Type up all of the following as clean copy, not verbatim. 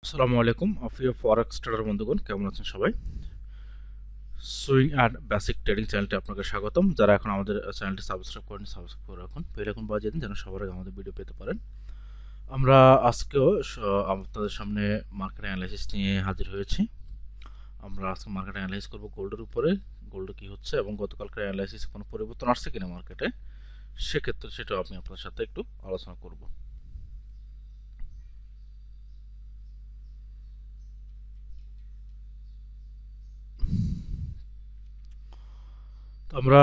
আসসালামু আলাইকুম প্রিয় ফরেক্স ট্রেডার বন্ধুগণ, কেমন আছেন সবাই? সুইং অ্যান্ড বেসিক ট্রেডিং চ্যানেলটি আপনাকে স্বাগতম। যারা এখন আমাদের চ্যানেলটি সাবস্ক্রাইব করেন, সাবস্ক্রাইব করে রাখুন, বেল আইকন বাজিয়ে দিন যেন সবার আগে আমাদের ভিডিও পেতে পারেন। আমরা আজকেও আপনাদের সামনে মার্কেট অ্যানালাইসিস নিয়ে হাজির হয়েছি। আমরা আজকে মার্কেট অ্যানালাইসিস করব গোল্ডের উপরে, গোল্ডে কী হচ্ছে এবং গতকালকার অ্যানালাইসিসে কোনো পরিবর্তন আসছে কিনা মার্কেটে, সেক্ষেত্রে সেটাও আমি আপনাদের সাথে একটু আলোচনা করব। তো আমরা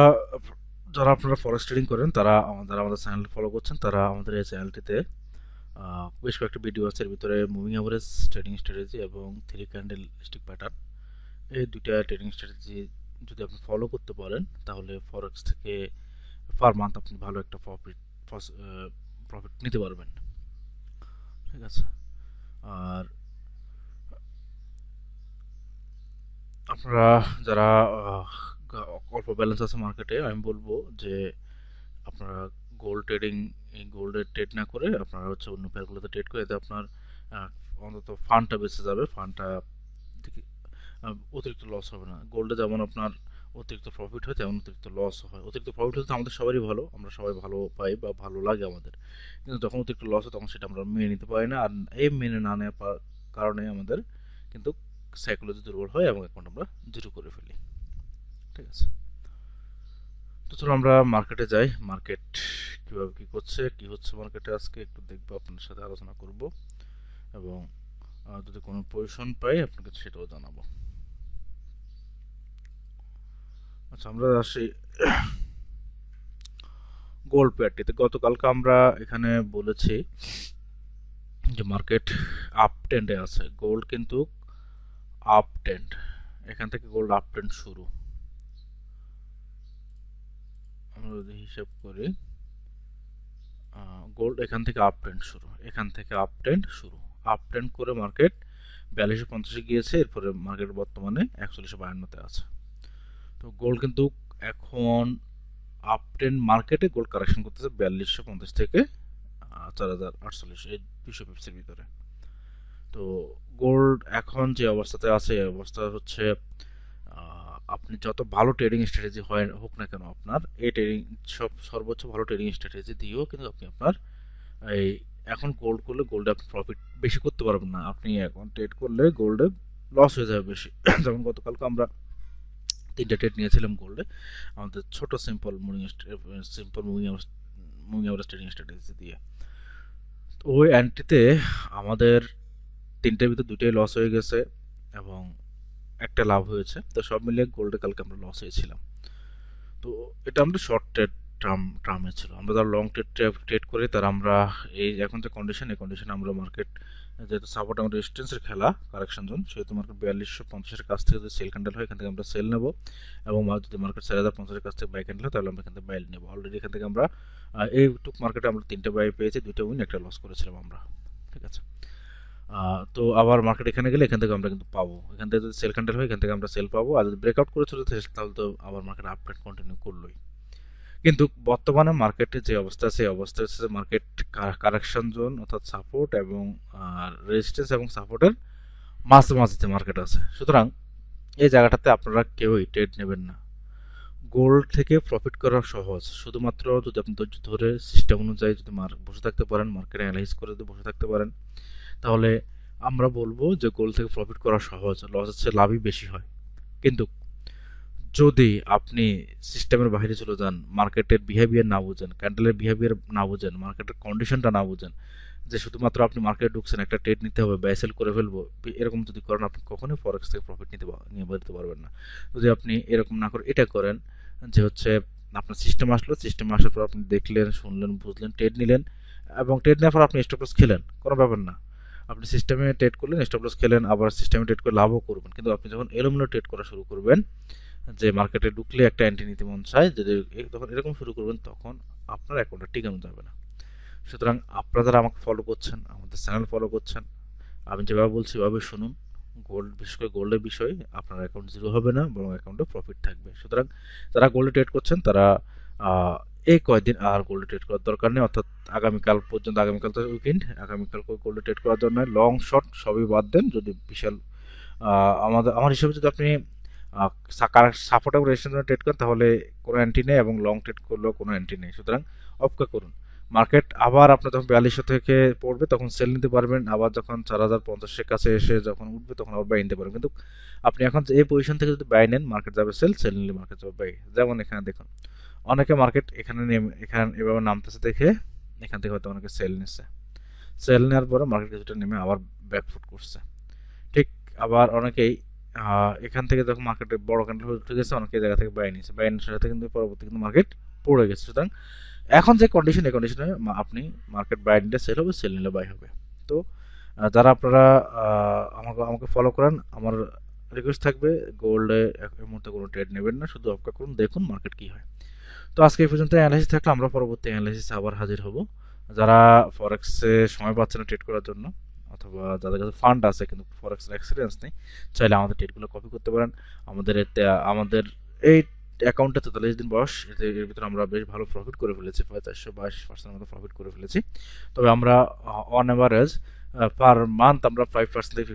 যারা আপনারা ফরেক্স ট্রেডিং করেন যারা আমাদের চ্যানেল ফলো করছেন, তারা আমাদের এই চ্যানেলটিতে বেশ কয়েকটা ভিডিও আছে। এর ভিতরে মুভিং অ্যাভারেজ ট্রেডিং স্ট্র্যাটেজি এবং থ্রি ক্যান্ডেল স্টিক প্যাটার্ন, এই দুইটা ট্রেডিং স্ট্র্যাটেজি যদি আপনি ফলো করতে পারেন তাহলে ফরেক্স থেকে পার মান্থ আপনি ভালো একটা প্রফিট নিতে পারবেন। ঠিক আছে। আর আপনারা যারা অল্প ব্যালেন্স আছে মার্কেটে, আমি বলবো যে আপনারা গোল্ড ট্রেডিং, এই গোল্ডের ট্রেড না করে আপনারা হচ্ছে অন্য পেয়ারগুলোতে ট্রেড করে, এতে আপনার অন্তত ফান্ডটা বেঁচে যাবে। ফান্ডটা থেকে অতিরিক্ত লস হবে না। গোল্ডে যেমন আপনার অতিরিক্ত প্রফিট হয় তেমন অতিরিক্ত লস হয়। অতিরিক্ত প্রফিট হলে তো আমাদের সবারই ভালো, আমরা সবাই ভালো পাই বা ভালো লাগে আমাদের, কিন্তু যখন অতিরিক্ত লস হয় তখন সেটা আমরা মেনে নিতে পারি না। আর এই মেনে না নেওয়ার কারণে আমাদের কিন্তু সাইকোলজি দুর্বল হয় এবং অ্যাকাউন্ট আমরা জিরো করে ফেলি। ঠিক আছে। তো চলো আমরা মার্কেটে যাই। মার্কেট কীভাবে কী করছে, কী হচ্ছে মার্কেটে আজকে একটু দেখবো, আপনার সাথে আলোচনা করব এবং যদি কোনো পজিশন পাই আপনাকে সেটাও জানাবো। আচ্ছা, আমরা আসি গোল্ড পেয়ারটিতে। গতকালকে আমরা এখানে বলেছি যে মার্কেট আপ ট্রেন্ডে আছে, গোল্ড কিন্তু আপ ট্রেন্ড, এখান থেকে গোল্ড আপ ট্রেন্ড শুরু। আমরা যদি হিসাব করি, গোল্ড এখান থেকে আপ ট্রেন্ড শুরু, এখান থেকে আপ ট্রেন্ড শুরু, আপ ট্রেন্ড করে মার্কেট 4250 গিয়েছে, এরপরে মার্কেট বর্তমানে 4152 আছে। তো গোল্ড কিন্তু এখন আপ ট্রেন্ড মার্কেটে গোল্ড কারেকশন করতেছে 4250 থেকে 4048, এই 200 পিপসের ভিতরে। তো গোল্ড এখন যে অবস্থাতে আছে, এই অবস্থা হচ্ছে আপনি যত ভালো ট্রেডিং স্ট্র্যাটেজি হয় হোক না কেন, আপনার এই ট্রেডিং সর্বোচ্চ ভালো ট্রেডিং স্ট্র্যাটেজি দিয়েও কিন্তু আপনি আপনার এই এখন গোল্ড করলে গোল্ডে আপনি প্রফিট বেশি করতে পারবেন না। আপনি এখন ট্রেড করলে গোল্ডে লস হয়ে যাবে বেশি। যেমন গতকালকে আমরা 3টা ট্রেড নিয়েছিলাম গোল্ডে, আমাদের ছোট simple moving average trading strategy দিয়ে। তো ওই অ্যান্টিতে আমাদের 3টার ভিতর 2টাই লস হয়ে গেছে এবং একটা লাভ হয়েছে। তো সব মিলিয়ে গোল্ডে কালকে আমরা লস হয়েছিলাম। তো এটা আমাদের শর্ট টার্মে ছিল। আমরা যারা লং ট্রেড করি তারা আমরা এই এখন যে কন্ডিশন, এই কন্ডিশনে আমরা মার্কেট যেহেতু সাপোর্ট এবং রেজিস্ট্যান্সের খেলা, কারেকশন জোন, সেহেতু মার্কেট 4250-এর কাছ থেকে যদি সেল ক্যান্ডেল হয় এখান থেকে আমরা সেল নেব, এবং যদি মার্কেট 4050-এর কাছ থেকে বাই ক্যান্ডেল হয় তাহলে আমরা এখান থেকে বাই নেব। অলরেডি এখান থেকে আমরা এই টুক মার্কেটে আমরা 3টে বাই পেয়েছি, 2টা উইন, একটা লস করেছিলাম আমরা। ঠিক আছে। তো আবার মার্কেট এখানে গেলে এখান থেকে আমরা কিন্তু পাবো, এখান থেকে যদি সেল ক্যান্ডেল হয় এখান থেকে আমরা সেল পাবো, আর যদি ব্রেকআউট করে চলে তাহলে তো আবার মার্কেট আপ ট্রেন্ড কন্টিনিউ করলোই। কিন্তু বর্তমানে মার্কেটে যে অবস্থা আছে, এই অবস্থা হচ্ছে যে মার্কেট কারেকশন জোন অর্থাৎ সাপোর্ট এবং রেজিস্ট্যান্স এবং সাপোর্টের মাঝামাঝিতে মার্কেট আছে। সুতরাং এই জায়গাটাতে আপনারা কেউই ট্রেড নেবেন না। গোল্ড থেকে প্রফিট করা সহজ, শুধুমাত্র যদি আপনি ধৈর্য ধরে সিস্টেম অনুযায়ী যদি বসে থাকতে পারেন, মার্কেট অ্যানালাইজ করে যদি বসে থাকতে পারেন, তাহলে আমরা বলবো যে গোল্ড থেকে প্রফিট করা সহজ, লস হচ্ছে লাভই বেশি হয়। কিন্তু যদি আপনি সিস্টেমের বাইরে চলে যান, মার্কেটের বিহেভিয়ার না বুঝেন, ক্যান্ডেলের বিহেভিয়ার না বুঝেন, মার্কেটের কন্ডিশনটা না বুঝেন, যে শুধুমাত্র আপনি মার্কেটে ঢুকছেন একটা ট্রেড নিতে হবে, বাই সেল করে ফেলবো, এরকম যদি করেন আপনি কখনোই ফরেক্স থেকে প্রফিট নিয়ে বেরোতে পারবেন না। যদি আপনি এরকম না করে এটা করেন যে হচ্ছে আপনার সিস্টেম আসলো, সিস্টেম আসার পর আপনি দেখলেন, শুনলেন, বুঝলেন, ট্রেড নিলেন, এবং ট্রেড নেওয়ার পর আপনি স্টপ লস খেলেন, কোনো ব্যাপার না। আপনি সিস্টেমে ট্রেড করলেন, স্টপ লস খেলেন, আবার সিস্টেমে ট্রেড করে লাভও করবেন। কিন্তু আপনি যখন এলোমেলো ট্রেড করা শুরু করবেন, যে মার্কেটে ঢুকলে একটা অ্যান্টি নিতে মন চায়, যদি তখন এরকম শুরু করবেন, তখন আপনার অ্যাকাউন্টটা টিকানো যাবে না। সুতরাং আপনারা যারা আমাকে ফলো করছেন, আমাদের চ্যানেল ফলো করছেন, আমি যেভাবে বলছি এভাবে শুনুন। গোল্ড, বিশেষ করে গোল্ডের বিষয়, আপনার অ্যাকাউন্ট জিরো হবে না, বরং অ্যাকাউন্টে প্রফিট থাকবে। সুতরাং যারা গোল্ডে ট্রেড করছেন তারা এই কয়দিন আর গোল্ডে ট্রেড করার দরকার নেই, অর্থাৎ আগামীকাল পর্যন্ত, আগামীকাল তো উইকেন্ড, আগামীকাল গোল্ডে ট্রেড করার জন্য লং শর্ট সবই বাদ দেন। যদি বিশাল আমার হিসাবে যদি আপনি সাপোর্টেবল রেজিস্ট্যান্স ট্রেড করেন তাহলে কোনো এন্ট্রি নেই, এবং লং ট্রেড করলেও কোনো এন্ট্রি নেই। সুতরাং অপেক্ষা করুন, মার্কেট আবার আপনার যখন 4200 থেকে পড়বে তখন সেল নিতে পারবেন, আবার যখন 4050-এর কাছে এসে যখন উঠবে তখন আবার বাই নিতে পারবেন। কিন্তু আপনি এখন এই পজিশন থেকে যদি বাই নেন, মার্কেট যাবে সেল, সেল নিলে মার্কেট যাবে বাই। যেমন এখানে দেখুন, অনেকে মার্কেট এখানে নেমে এখানে এভাবে নামতেছে দেখে এখান থেকে হয়তো অনেকে সেল নিচ্ছে, সেল নেওয়ার পরে মার্কেট কিছুটা নেমে আবার ব্যাকফুট করছে। ঠিক আবার অনেকেই এখান থেকে যখন মার্কেটে বড় ক্যান্ডেল উঠে গেছে, অনেকে জায়গা থেকে বাই নিয়েছে, বাই নেওয়ার সাথে কিন্তু পরবর্তী কিন্তু মার্কেট পড়ে গেছে। সুতরাং এখন যে কন্ডিশন, এই কন্ডিশনে আপনি মার্কেট বাই নিলে সেল হবে, সেল নিলে বাই হবে। তো যারা আপনারা আমাকে আমাকে ফলো করেন, আমার রিকোয়েস্ট থাকবে গোল্ডে এই মুহূর্তে কোনো ট্রেড নেবেন না, শুধু অপেক্ষা করুন, দেখুন মার্কেট কী হয়। তো আজকে এই পর্যন্ত অ্যানালাইসিস থাকলে আমরা পরবর্তী অ্যানালাইসিসে আবার হাজির হব। যারা ফরেক্সে সময় পাচ্ছে না ট্রেড করার জন্য, অথবা যাদের কাছে ফান্ড আছে কিন্তু ফরেক্সের এক্সপিরিয়েন্স নেই, চাইলে আমাদের ট্রেডগুলো কপি করতে পারেন। আমাদের এই অ্যাকাউন্টে 43 দিন বয়স, এর ভিতরে আমরা বেশ ভালো প্রফিট করে ফেলেছি, প্রায় 422% মতো প্রফিট করে ফেলেছি। তবে আমরা অন অ্যাভারেজ পার মান্থ আমরা 5% থেকে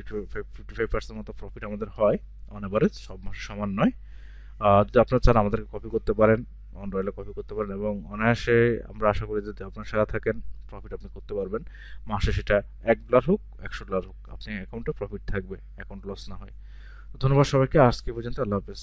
55% মতো প্রফিট আমাদের হয় অন অ্যাভারেজ, সব মাসে সমান নয়। যদি আপনারা চান আমাদেরকে কপি করতে পারেন, অন রয়েলে কপি করতে পারেন, এবং অনায়াসে আমরা আশা করি যদি আপনার সাথে থাকেন প্রফিট আপনি করতে পারবেন। মাসে সেটা $1 হোক, $100 হোক, আপনি অ্যাকাউন্টে প্রফিট থাকবে, অ্যাকাউন্ট লস না হয়। ধন্যবাদ সবাইকে, আজকে পর্যন্ত, আল্লাহ হাফেজ।